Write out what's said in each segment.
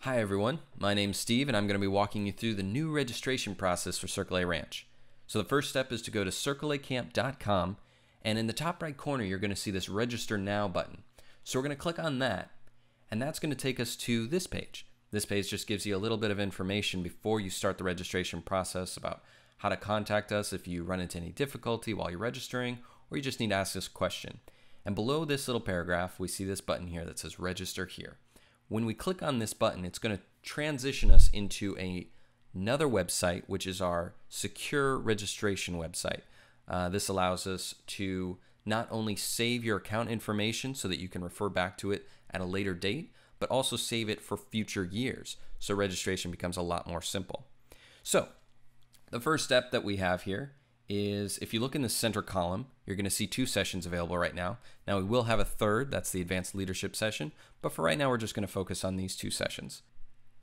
Hi everyone, my name's Steve and I'm going to be walking you through the new registration process for Circle A Ranch. So the first step is to go to circleacamp.com, and in the top right corner you're going to see this Register Now button. So we're going to click on that, and that's going to take us to this page. This page just gives you a little bit of information before you start the registration process about how to contact us if you run into any difficulty while you're registering, or you just need to ask us a question. And below this little paragraph we see this button here that says Register Here. When we click on this button, it's going to transition us into another website, which is our secure registration website. This allows us to not only save your account information so that you can refer back to it at a later date, but also save it for future years. So registration becomes a lot more simple. So the first step that we have here is, if you look in the center column, you're going to see 2 sessions available right now. Now we will have a third, that's the advanced leadership session, but for right now we're just going to focus on these 2 sessions.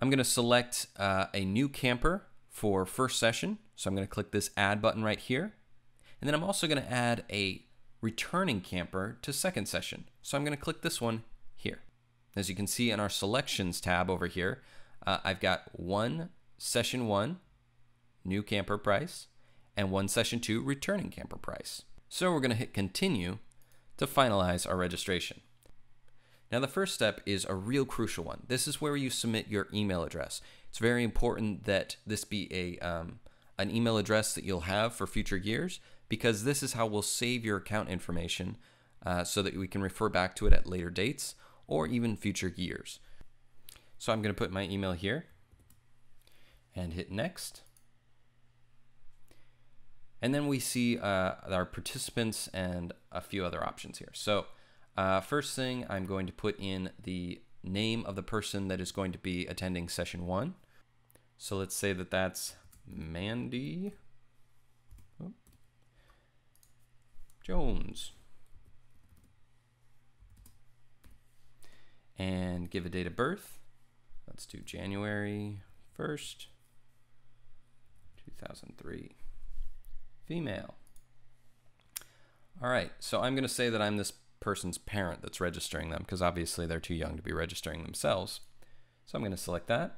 I'm going to select a new camper for first session, so I'm going to click this add button right here, and then I'm also going to add a returning camper to second session, so I'm going to click this one here. As you can see in our selections tab over here, I've got one session 1 new camper price and one session 2 returning camper price. So we're going to hit continue to finalize our registration. Now the first step is a real crucial one. This is where you submit your email address. It's very important that this be an email address that you'll have for future years, because this is how we'll save your account information so that we can refer back to it at later dates or even future years. So I'm going to put my email here and hit next. And then we see our participants and a few other options here. So first thing, I'm going to put in the name of the person that is going to be attending session 1. So let's say that that's Mandy Jones. And give a date of birth. Let's do January 1st, 2003. Female. All right, so I'm going to say that I'm this person's parent that's registering them, because obviously they're too young to be registering themselves. So I'm going to select that.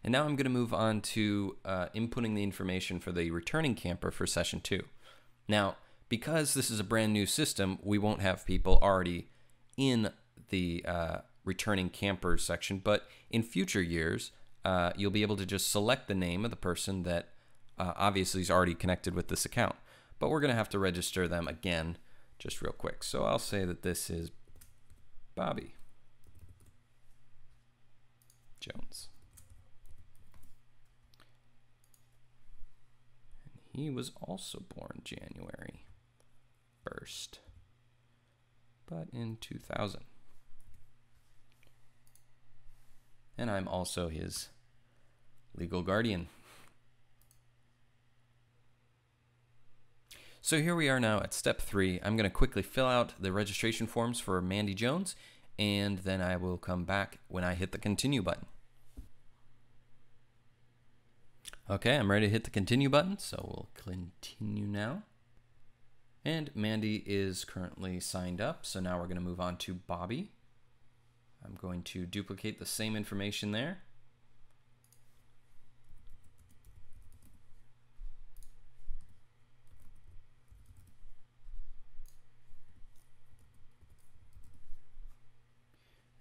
And now I'm going to move on to inputting the information for the returning camper for session 2. Now, because this is a brand new system, we won't have people already in the returning campers section, but in future years, you'll be able to just select the name of the person that obviously is already connected with this account, but we're going to have to register them again just real quick. So I'll say that this is Bobby Jones. And he was also born January 1st, but in 2000. And I'm also his legal guardian. So here we are now at step 3. I'm going to quickly fill out the registration forms for Mandy Jones, and then I will come back when I hit the continue button. Okay, I'm ready to hit the continue button, so we'll continue now. And Mandy is currently signed up, so now we're going to move on to Bobby. I'm going to duplicate the same information there.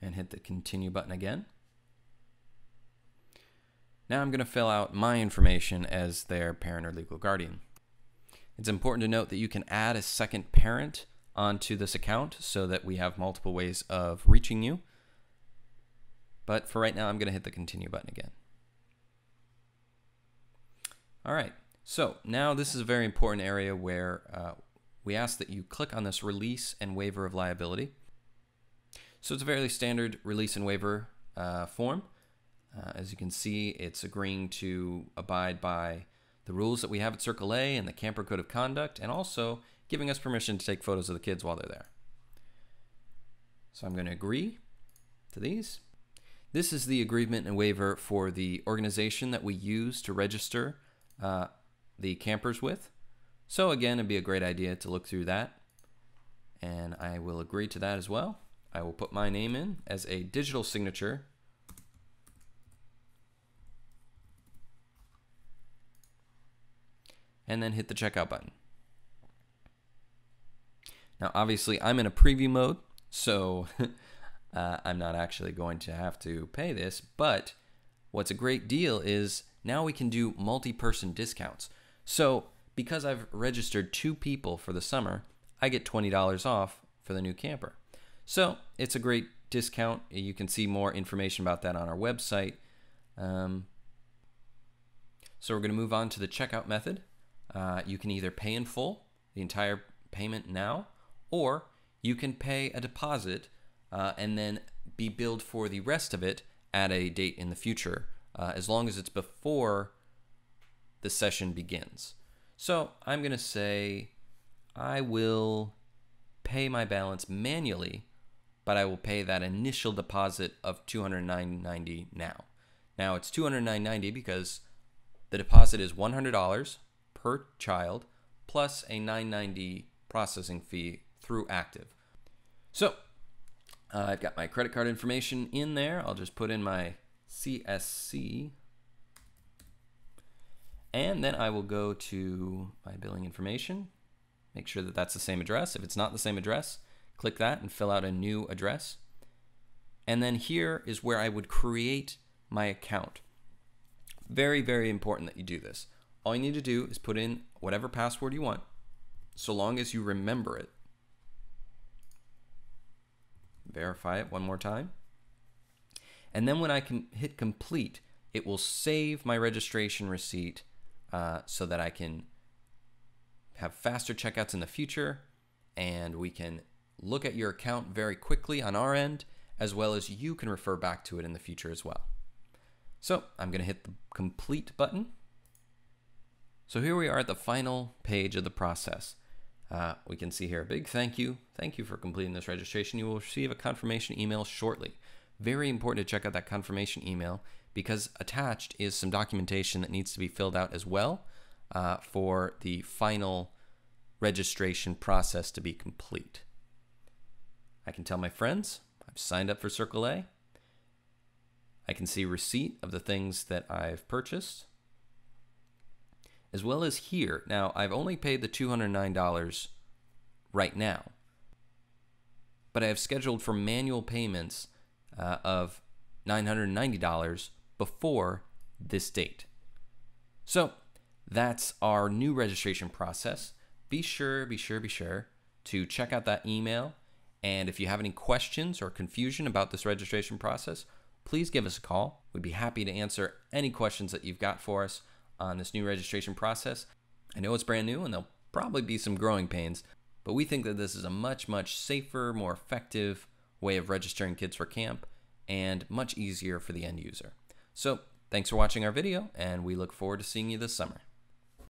And hit the continue button again. Now I'm going to fill out my information as their parent or legal guardian. It's important to note that you can add a second parent onto this account so that we have multiple ways of reaching you. But for right now, I'm going to hit the continue button again. All right, so now this is a very important area where we ask that you click on this release and waiver of liability. So it's a fairly standard release and waiver form. As you can see, it's agreeing to abide by the rules that we have at Circle A and the Camper Code of Conduct, and also giving us permission to take photos of the kids while they're there. So I'm going to agree to these. This is the agreement and waiver for the organization that we use to register the campers with. So again, it'd be a great idea to look through that, and I will agree to that as well. I will put my name in as a digital signature. And then hit the checkout button. Now, obviously, I'm in a preview mode, so I'm not actually going to have to pay this, but what's a great deal is now we can do multi-person discounts. So because I've registered 2 people for the summer, I get $20 off for the new camper. So it's a great discount. You can see more information about that on our website. So we're going to move on to the checkout method. You can either pay in full, the entire payment now, or you can pay a deposit and then be billed for the rest of it at a date in the future, as long as it's before the session begins. So I'm going to say I will pay my balance manually, but I will pay that initial deposit of $209.90 now. Now it's $209.90 because the deposit is $100 per child plus a $9.90 processing fee through Active. So I've got my credit card information in there. I'll just put in my CSC. And then I will go to my billing information, make sure that that's the same address. If it's not the same address, click that and fill out a new address. And then here is where I would create my account. Very, very important that you do this. All you need to do is put in whatever password you want, so long as you remember it. Verify it one more time. And then when I can hit complete, it will save my registration receipt so that I can have faster checkouts in the future, and we can look at your account very quickly on our end, as well as you can refer back to it in the future as well. So I'm going to hit the complete button. So here we are at the final page of the process. We can see here a big thank you. Thank you for completing this registration. You will receive a confirmation email shortly. Very important to check out that confirmation email because attached is some documentation that needs to be filled out as well for the final registration process to be complete. I can tell my friends I've signed up for Circle A. I can see receipt of the things that I've purchased, as well as here. Now, I've only paid the $209 right now, but I have scheduled for manual payments of $990 before this date. So that's our new registration process. Be sure to check out that email. And if you have any questions or confusion about this registration process, please give us a call. We'd be happy to answer any questions that you've got for us on this new registration process. I know it's brand new and there'll probably be some growing pains, but we think that this is a much, much safer, more effective way of registering kids for camp and much easier for the end user. So thanks for watching our video, and we look forward to seeing you this summer.